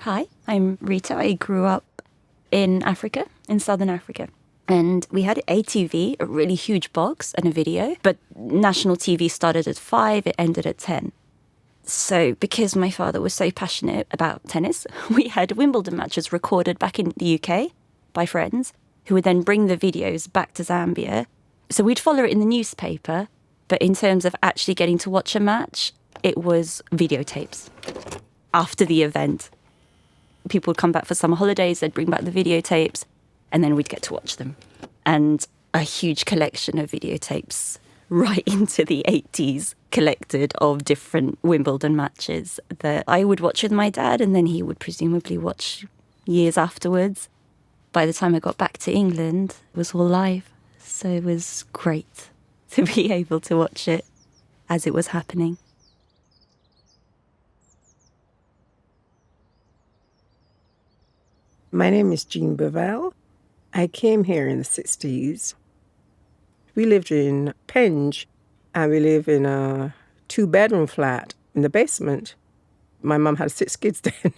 Hi, I'm Rita. I grew up in Africa, in southern Africa. And we had a TV, a really huge box, and a video. But national TV started at 5, it ended at 10. So because my father was so passionate about tennis, we had Wimbledon matches recorded back in the UK by friends who would then bring the videos back to Zambia. So we'd follow it in the newspaper, but in terms of actually getting to watch a match, it was videotapes after the event. People would come back for summer holidays, they'd bring back the videotapes, and then we'd get to watch them. And a huge collection of videotapes right into the 80s collected of different Wimbledon matches that I would watch with my dad, and then he would presumably watch years afterwards. By the time I got back to England, it was all live. So it was great to be able to watch it as it was happening. My name is Jean Bevell. I came here in the 60s. We lived in Penge, and we lived in a 2-bedroom flat in the basement. My mum had 6 kids then.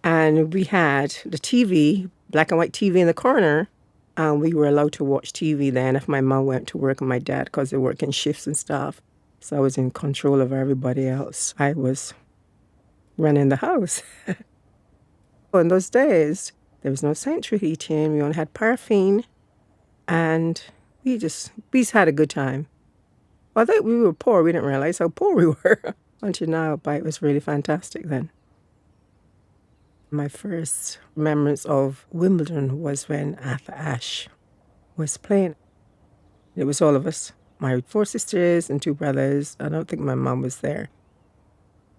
And we had the TV, black and white TV in the corner, and we were allowed to watch TV then if my mum went to work and my dad, because they work in shifts and stuff. So I was in control of everybody else. I was running the house. In those days, there was no central heating. We only had paraffin, and we just had a good time. Although we were poor, we didn't realize how poor we were until now, but it was really fantastic then. My first memories of Wimbledon was when Arthur Ashe was playing. It was all of us, my 4 sisters and 2 brothers. I don't think my mum was there.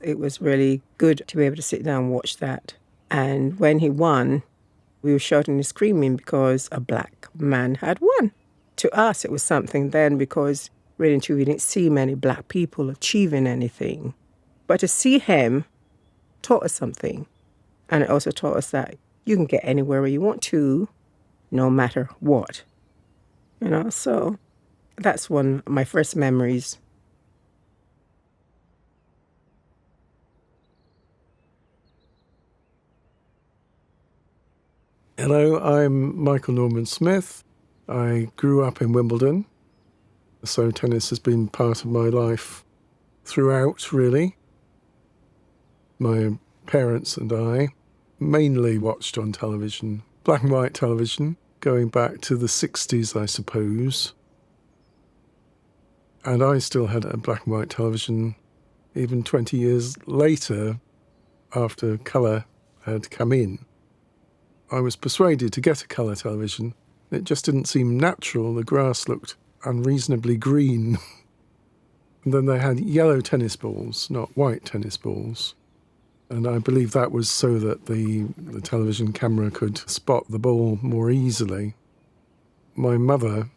It was really good to be able to sit down and watch that. And when he won, we were shouting and screaming because a black man had won. To us, it was something then because really and truly we didn't see many black people achieving anything. But to see him taught us something. And it also taught us that you can get anywhere where you want to, no matter what. So that's one of my first memories. Hello, I'm Michael Norman Smith. I grew up in Wimbledon, so tennis has been part of my life throughout, really. My parents and I mainly watched on television, black and white television, going back to the 60s, I suppose. And I still had a black and white television even 20 years later, after colour had come in. I was persuaded to get a colour television. It just didn't seem natural. The grass looked unreasonably green. And then they had yellow tennis balls, not white tennis balls. And I believe that was so that the television camera could spot the ball more easily. My mother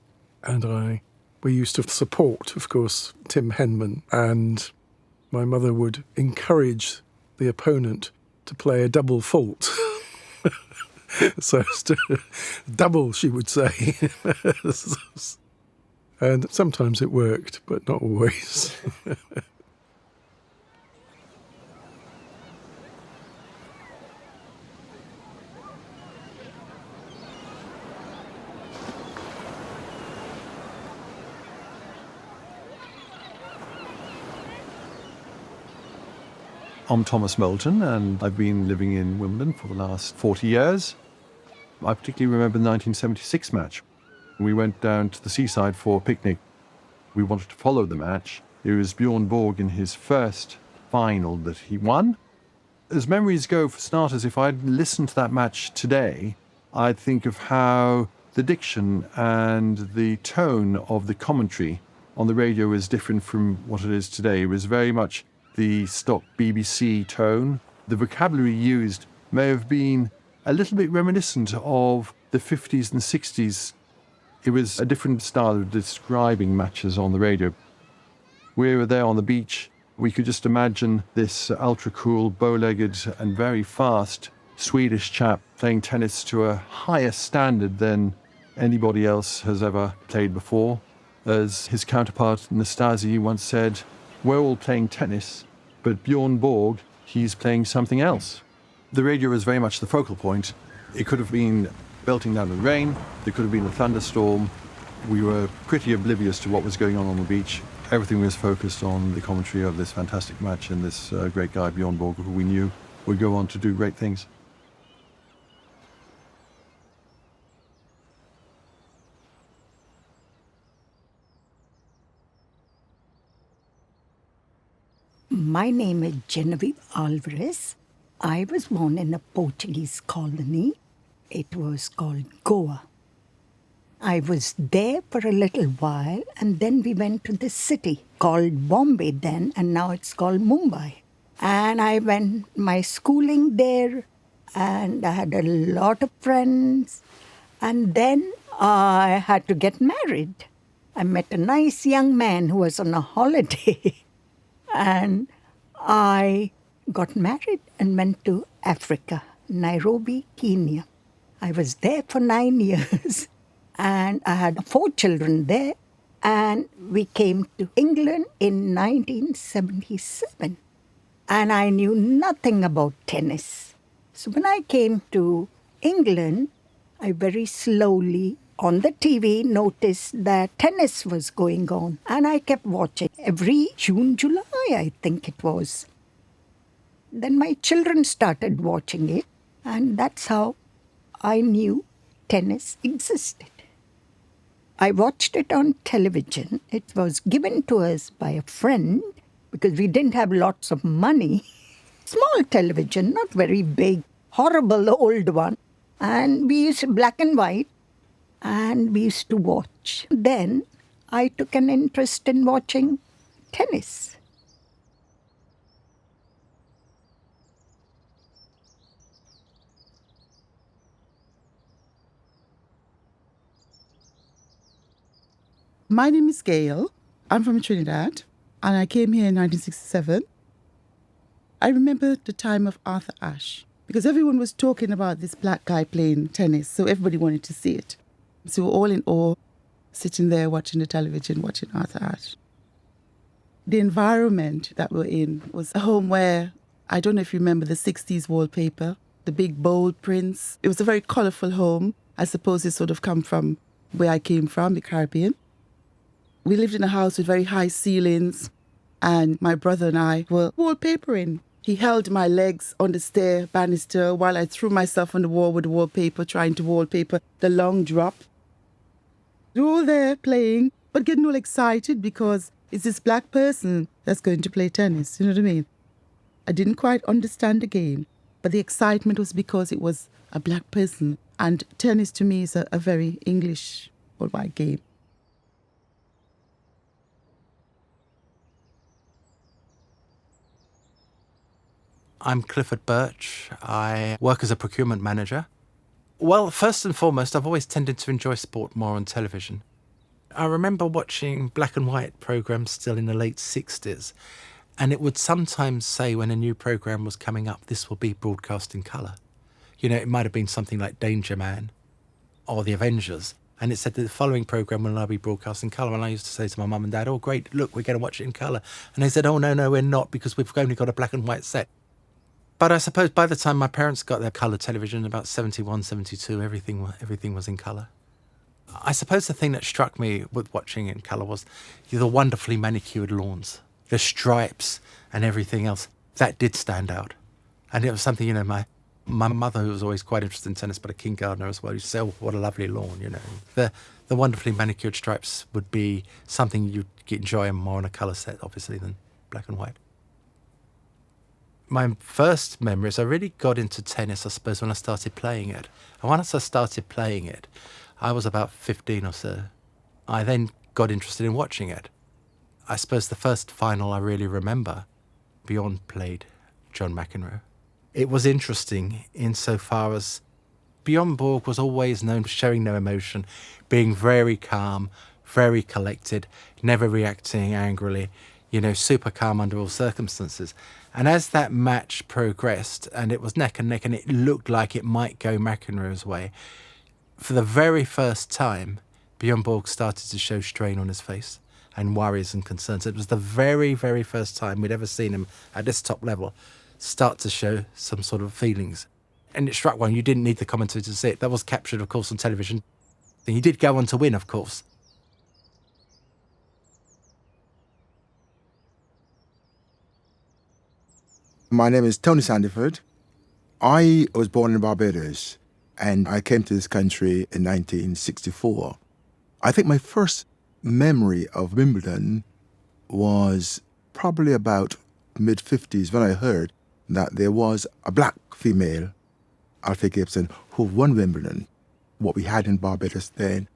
and I, we used to support, of course, Tim Henman, and my mother would encourage the opponent to play a double fault. So double, she would say. And sometimes it worked, but not always. I'm Thomas Moulton, and I've been living in Wimbledon for the last 40 years. I particularly remember the 1976 match. We went down to the seaside for a picnic. We wanted to follow the match. It was Bjorn Borg in his first final that he won. As memories go, for starters, if I'd listened to that match today, I'd think of how the diction and the tone of the commentary on the radio is different from what it is today. It was very much the stock BBC tone. The vocabulary used may have been a little bit reminiscent of the 50s and 60s. It was a different style of describing matches on the radio. We were there on the beach. We could just imagine this ultra-cool, bow-legged and very fast Swedish chap playing tennis to a higher standard than anybody else has ever played before. As his counterpart, Nastasi, once said, "We're all playing tennis, but Bjorn Borg, he's playing something else." The radio was very much the focal point. It could have been belting down with rain, there could have been a thunderstorm. We were pretty oblivious to what was going on the beach. Everything was focused on the commentary of this fantastic match and this great guy, Bjorn Borg, who we knew would go on to do great things. My name is Genovese Alvarez. I was born in a Portuguese colony. It was called Goa. I was there for a little while, and then we went to the city called Bombay then, and now it's called Mumbai. And I went my schooling there, and I had a lot of friends. And then I had to get married. I met a nice young man who was on a holiday. And I got married and went to Africa, Nairobi, Kenya. I was there for 9 years, and I had 4 children there. And we came to England in 1977. And I knew nothing about tennis. So when I came to England, I very slowly on the TV noticed that tennis was going on. And I kept watching every June, July, I think it was. Then my children started watching it. And that's how I knew tennis existed. I watched it on television. It was given to us by a friend because we didn't have lots of money. Small television, not very big, horrible old one. And we used black and white. And we used to watch. Then I took an interest in watching tennis. My name is Gale. I'm from Trinidad, and I came here in 1967. I remember the time of Arthur Ashe, because everyone was talking about this black guy playing tennis, so everybody wanted to see it. So we were all in awe, sitting there watching the television, watching Arthur Ashe. The environment that we're in was a home where, I don't know if you remember the 60s wallpaper, the big bold prints. It was a very colourful home. I suppose it sort of come from where I came from, the Caribbean. We lived in a house with very high ceilings, and my brother and I were wallpapering. He held my legs on the stair banister while I threw myself on the wall with the wallpaper, trying to wallpaper the long drop. We were all there playing, but getting all excited because it's this black person that's going to play tennis, you know what I mean? I didn't quite understand the game, but the excitement was because it was a black person. And tennis to me is a very English worldwide game. I'm Clifford Birch. I work as a procurement manager. Well, first and foremost, I've always tended to enjoy sport more on television. I remember watching black and white programmes still in the late 60s, and it would sometimes say when a new programme was coming up, this will be broadcast in colour. You know, it might have been something like Danger Man or The Avengers, and it said that the following programme will now be broadcast in colour. And I used to say to my mum and dad, oh, great, look, we're going to watch it in colour. And they said, oh, no, we're not, because we've only got a black and white set. But I suppose by the time my parents got their colour television, about 71, 72, everything was in colour. I suppose the thing that struck me with watching it in colour was the wonderfully manicured lawns, the stripes and everything else. That did stand out. And it was something, you know, my mother, who was always quite interested in tennis, but a keen gardener as well, used to say, oh, what a lovely lawn, you know. The wonderfully manicured stripes would be something you'd enjoy more on a colour set, obviously, than black and white. My first memories, I really got into tennis, I suppose, when I started playing it. And once I started playing it, I was about 15 or so. I then got interested in watching it. I suppose the first final I really remember, Bjorn played John McEnroe. It was interesting insofar as Bjorn Borg was always known for showing no emotion, being very calm, very collected, never reacting angrily, you know, super calm under all circumstances. And as that match progressed, and it was neck and neck, and it looked like it might go McEnroe's way, for the very first time, Bjorn Borg started to show strain on his face and worries and concerns. It was the very, very first time we'd ever seen him at this top level start to show some sort of feelings. And it struck one, you didn't need the commentator to see it. That was captured, of course, on television. And he did go on to win, of course. My name is Tony Sandiford. I was born in Barbados, and I came to this country in 1964. I think my first memory of Wimbledon was probably about mid-50s when I heard that there was a black female, Alfie Gibson, who won Wimbledon. What we had in Barbados then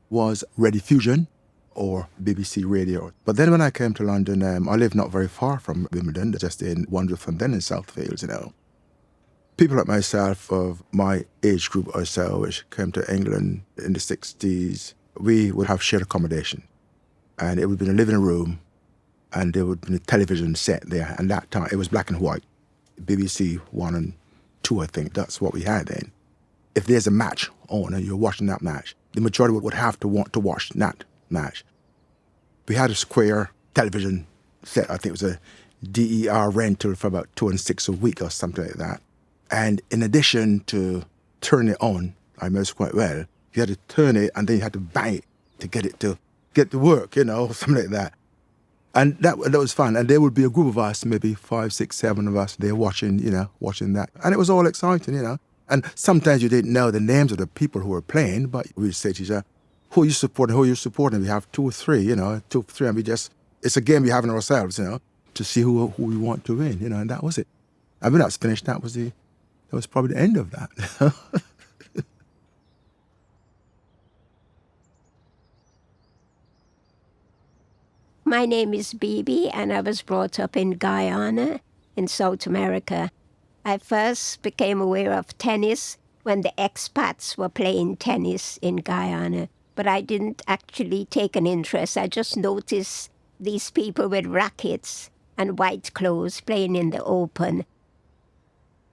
was Rediffusion or BBC Radio. But then when I came to London, I lived not very far from Wimbledon, just in Wandsworth and then in Southfields, you know. People like myself of my age group or so, which came to England in the 60s, we would have shared accommodation. And it would be in a living room, and there would be a television set there. And that time, it was black and white. BBC 1 and 2, I think. That's what we had then. If there's a match on and you're watching that match, the majority would have to want to watch that match. We had a square television set. I think it was a DER rental for about $2 and $6 a week or something like that. And in addition to turning it on, I remember quite well, you had to turn it and then you had to bang it to get it to work, you know, something like that. And that was fun. And there would be a group of us, maybe 5, 6, 7 of us there watching that. And it was all exciting, you know. And sometimes you didn't know the names of the people who were playing, but we'd say to each other, who are you supporting? We have 2 or 3, you know, 2 or 3, and it's a game we have in ourselves, you know, to see who we want to win, you know, and that was it. And when that's finished, that was probably the end of that. My name is Bibi, and I was brought up in Guyana, in South America. I first became aware of tennis when the expats were playing tennis in Guyana, but I didn't actually take an interest. I just noticed these people with rackets and white clothes playing in the open.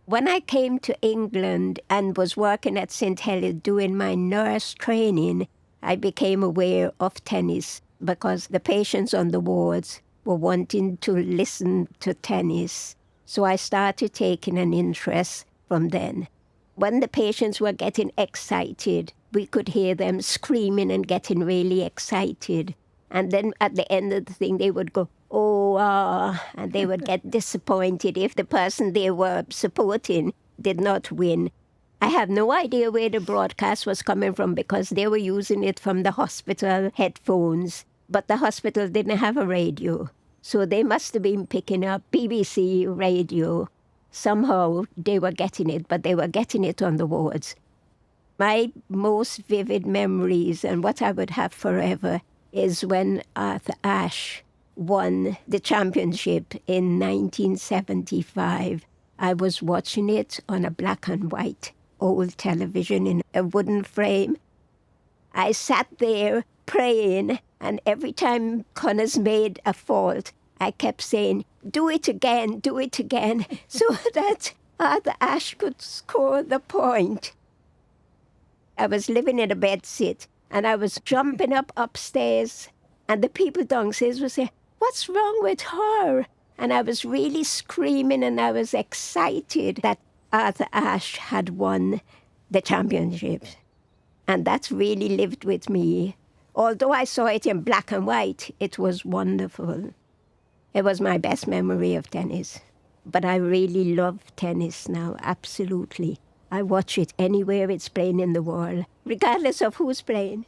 When I came to England and was working at St. Helier doing my nurse training, I became aware of tennis because the patients on the wards were wanting to listen to tennis. So I started taking an interest from then. When the patients were getting excited, we could hear them screaming and getting really excited. And then at the end of the thing, they would go, oh, and they would get disappointed if the person they were supporting did not win. I have no idea where the broadcast was coming from because they were using it from the hospital headphones, but the hospital didn't have a radio. So they must have been picking up BBC radio. Somehow they were getting it, but they were getting it on the wards. My most vivid memories and what I would have forever is when Arthur Ashe won the championship in 1975. I was watching it on a black and white old television in a wooden frame. I sat there praying, and every time Connors made a fault, I kept saying, do it again, so that Arthur Ashe could score the point. I was living in a bedsit, and I was jumping up upstairs, and the people downstairs would say, what's wrong with her? And I was really screaming, and I was excited that Arthur Ashe had won the championship. And that really lived with me. Although I saw it in black and white, it was wonderful. It was my best memory of tennis. But I really love tennis now, absolutely. I watch it anywhere it's playing in the world, regardless of who's playing.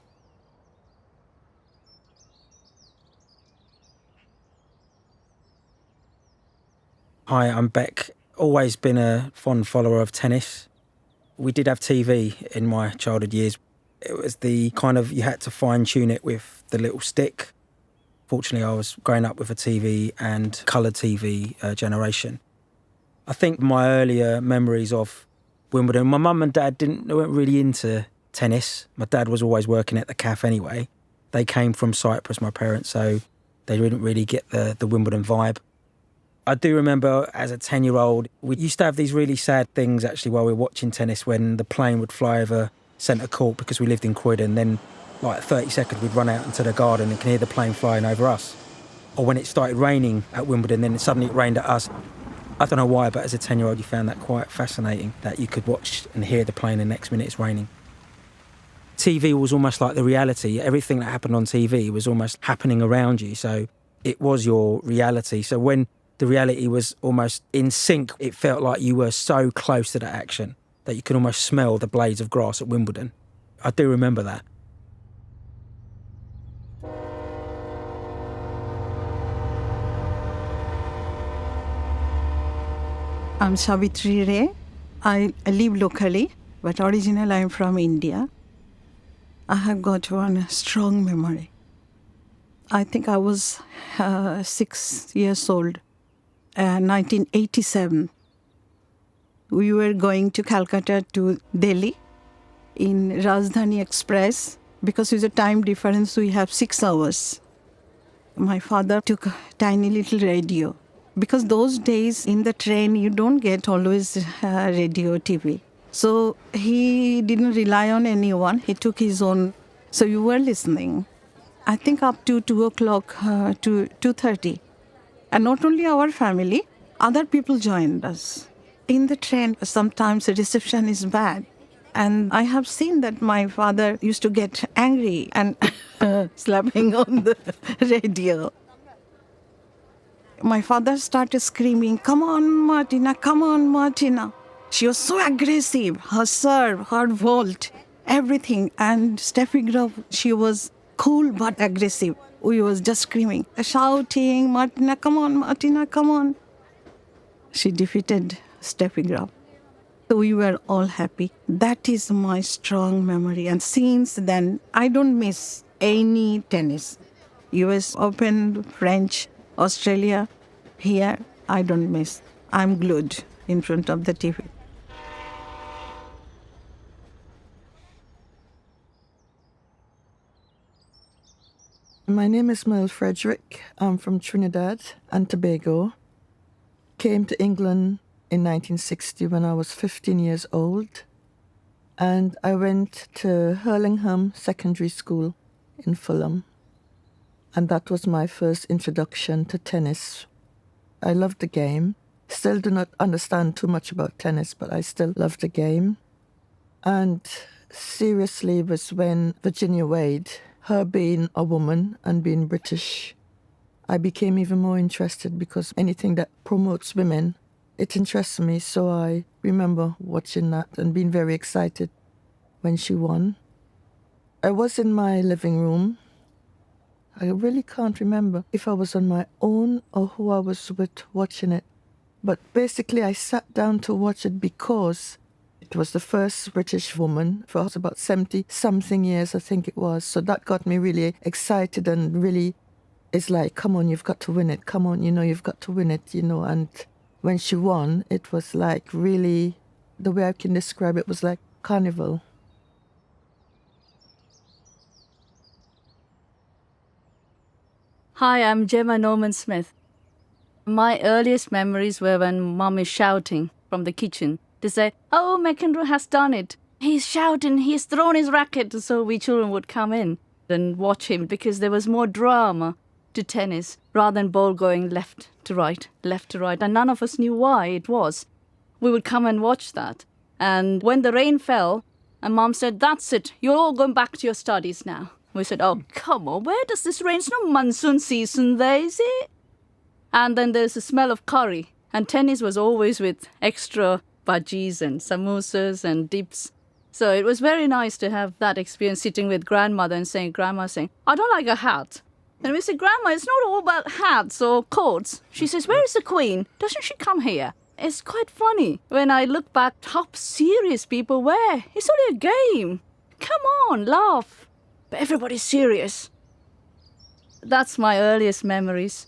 Hi, I'm Beck. Always been a fond follower of tennis. We did have TV in my childhood years. It was the kind of, you had to fine-tune it with the little stick. Fortunately, I was growing up with a TV and colour TV generation. I think my earlier memories of Wimbledon, my mum and dad weren't really into tennis. My dad was always working at the CAF anyway. They came from Cyprus, my parents, so they didn't really get the Wimbledon vibe. I do remember as a 10-year-old, we used to have these really sad things actually while we were watching tennis when the plane would fly over centre court because we lived in Croydon. Then, like 30 seconds, we'd run out into the garden and can hear the plane flying over us. Or when it started raining at Wimbledon, then suddenly it rained at us. I don't know why, but as a 10-year-old, you found that quite fascinating, that you could watch and hear the plane and the next minute it's raining. TV was almost like the reality. Everything that happened on TV was almost happening around you, so it was your reality. So when the reality was almost in sync, it felt like you were so close to the action that you could almost smell the blades of grass at Wimbledon. I do remember that. I'm Sabitri. I live locally, but originally I'm from India. I have got one strong memory. I think I was 6 years old, 1987. We were going to Calcutta to Delhi in Rajdhani Express. Because with a time difference, we have 6 hours. My father took a tiny little radio. Because those days in the train, you don't get always radio, TV. So he didn't rely on anyone. He took his own. So you were listening. I think up to 2 o'clock to 2:30. And not only our family, other people joined us. In the train, sometimes the reception is bad. And I have seen that my father used to get angry and slapping on the radio. My father started screaming, "Come on, Martina, come on, Martina." She was so aggressive, her serve, her vault, everything. And Steffi Graf, she was cool but aggressive. We was just screaming, shouting, "Martina, come on, Martina, come on." She defeated Steffi Graf. So we were all happy. That is my strong memory. And since then, I don't miss any tennis. US Open, French, Australia, here, I don't miss. I'm glued in front of the TV. My name is Merle Frederick. I'm from Trinidad and Tobago. Came to England in 1960 when I was 15 years old. And I went to Hurlingham Secondary School in Fulham. And that was my first introduction to tennis. I loved the game. Still do not understand too much about tennis, but I still love the game. And seriously was when Virginia Wade, her being a woman and being British, I became even more interested because anything that promotes women, it interests me. So I remember watching that and being very excited when she won. I was in my living room. I really can't remember if I was on my own or who I was with watching it. But basically I sat down to watch it because it was the first British woman for about 70-something years, I think it was. So that got me really excited and really, it's like, come on, you've got to win it. Come on, you've got to win it, And when she won, it was like really, the way I can describe it was like carnival. Hi, I'm Jema Norman-Smith. My earliest memories were when Mum is shouting from the kitchen to say, "Oh, McEnroe has done it. He's shouting, he's thrown his racket." So we children would come in and watch him because there was more drama to tennis rather than ball going left to right. And none of us knew why it was. We would come and watch that. And when the rain fell, and Mum said, "That's it, you're all going back to your studies now." We said, "Oh, come on, where does this rain? It's no monsoon season there, is it?" And then there's a smell of curry. And tennis was always with extra bhajis and samosas and dips. So it was very nice to have that experience sitting with grandmother and Grandma saying, "I don't like a hat." And we said, "Grandma, it's not all about hats or coats." She says, "Where is the Queen? Doesn't she come here?" It's quite funny when I look back how serious people were. It's only a game. Come on, laugh. But everybody's serious. That's my earliest memories.